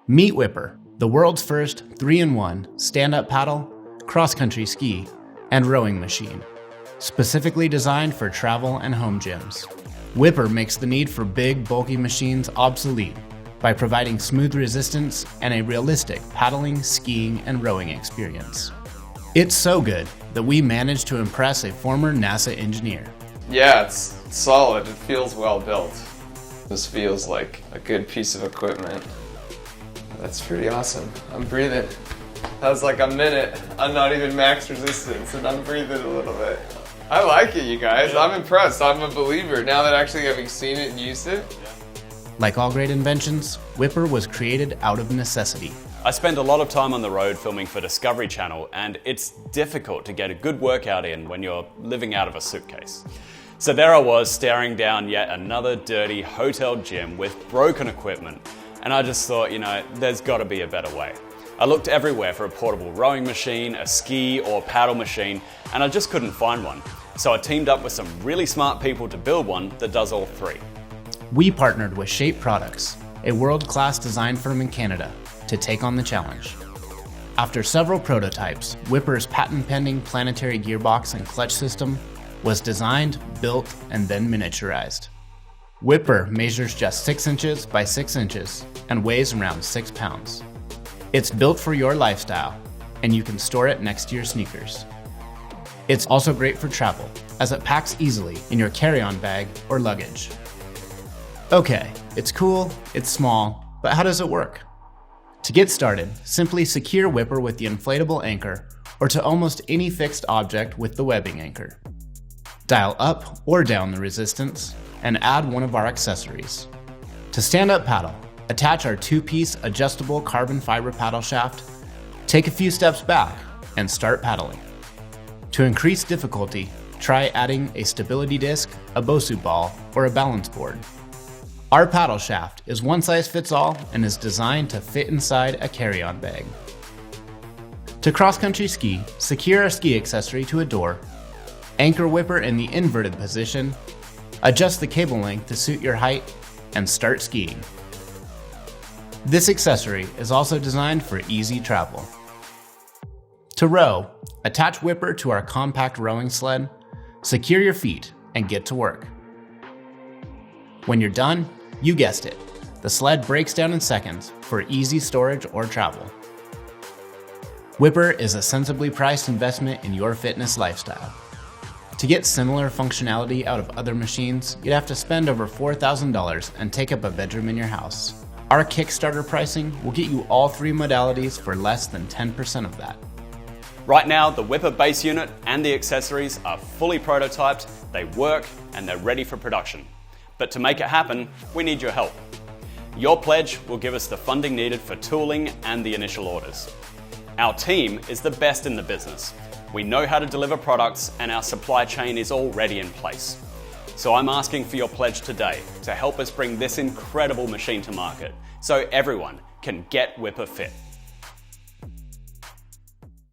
Meet Whipr, the world's first 3-in-1 stand-up paddle, cross-country ski, and rowing machine, specifically designed for travel and home gyms. Whipr makes the need for big, bulky machines obsolete by providing smooth resistance and a realistic paddling, skiing, and rowing experience. It's so good that we managed to impress a former NASA engineer. Yeah, it's solid. It feels well built. This feels like a good piece of equipment. That's pretty awesome. I'm breathing. That was like a minute. I'm not even max resistance and I'm breathing a little bit. I like it, you guys. I'm impressed. I'm a believer now that actually having seen it and used it. Like all great inventions, Whipr was created out of necessity. I spend a lot of time on the road filming for Discovery Channel, and it's difficult to get a good workout in when you're living out of a suitcase. So there I was staring down yet another dirty hotel gym with broken equipment, and I just thought, there's got to be a better way. I looked everywhere for a portable rowing machine, a ski or paddle machine, and I just couldn't find one. So I teamed up with some really smart people to build one that does all three. We partnered with Shape Products, a world-class design firm in Canada, to take on the challenge. After several prototypes, Whipr's patent-pending planetary gearbox and clutch system was designed, built, and then miniaturized. Whipr measures just 6 inches by 6 inches and weighs around 6 pounds. It's built for your lifestyle, and you can store it next to your sneakers. It's also great for travel, as it packs easily in your carry-on bag or luggage. Okay, it's cool, it's small, but how does it work? To get started, simply secure Whipr with the inflatable anchor or to almost any fixed object with the webbing anchor. Dial up or down the resistance and add one of our accessories. To stand up paddle, attach our 2-piece adjustable carbon fiber paddle shaft, take a few steps back, and start paddling. To increase difficulty, try adding a stability disc, a Bosu ball, or a balance board. Our paddle shaft is one size fits all and is designed to fit inside a carry-on bag. To cross-country ski, secure our ski accessory to a door, anchor Whipr in the inverted position, adjust the cable length to suit your height, and start skiing. This accessory is also designed for easy travel. To row, attach Whipr to our compact rowing sled, secure your feet, and get to work. When you're done, you guessed it, the sled breaks down in seconds for easy storage or travel. Whipr is a sensibly priced investment in your fitness lifestyle. To get similar functionality out of other machines, you'd have to spend over $4,000 and take up a bedroom in your house. Our Kickstarter pricing will get you all 3 modalities for less than 10% of that. Right now, the Whipr base unit and the accessories are fully prototyped, they work, and they're ready for production. But to make it happen, we need your help. Your pledge will give us the funding needed for tooling and the initial orders. Our team is the best in the business. We know how to deliver products and our supply chain is already in place. So I'm asking for your pledge today to help us bring this incredible machine to market so everyone can get Whipr fit.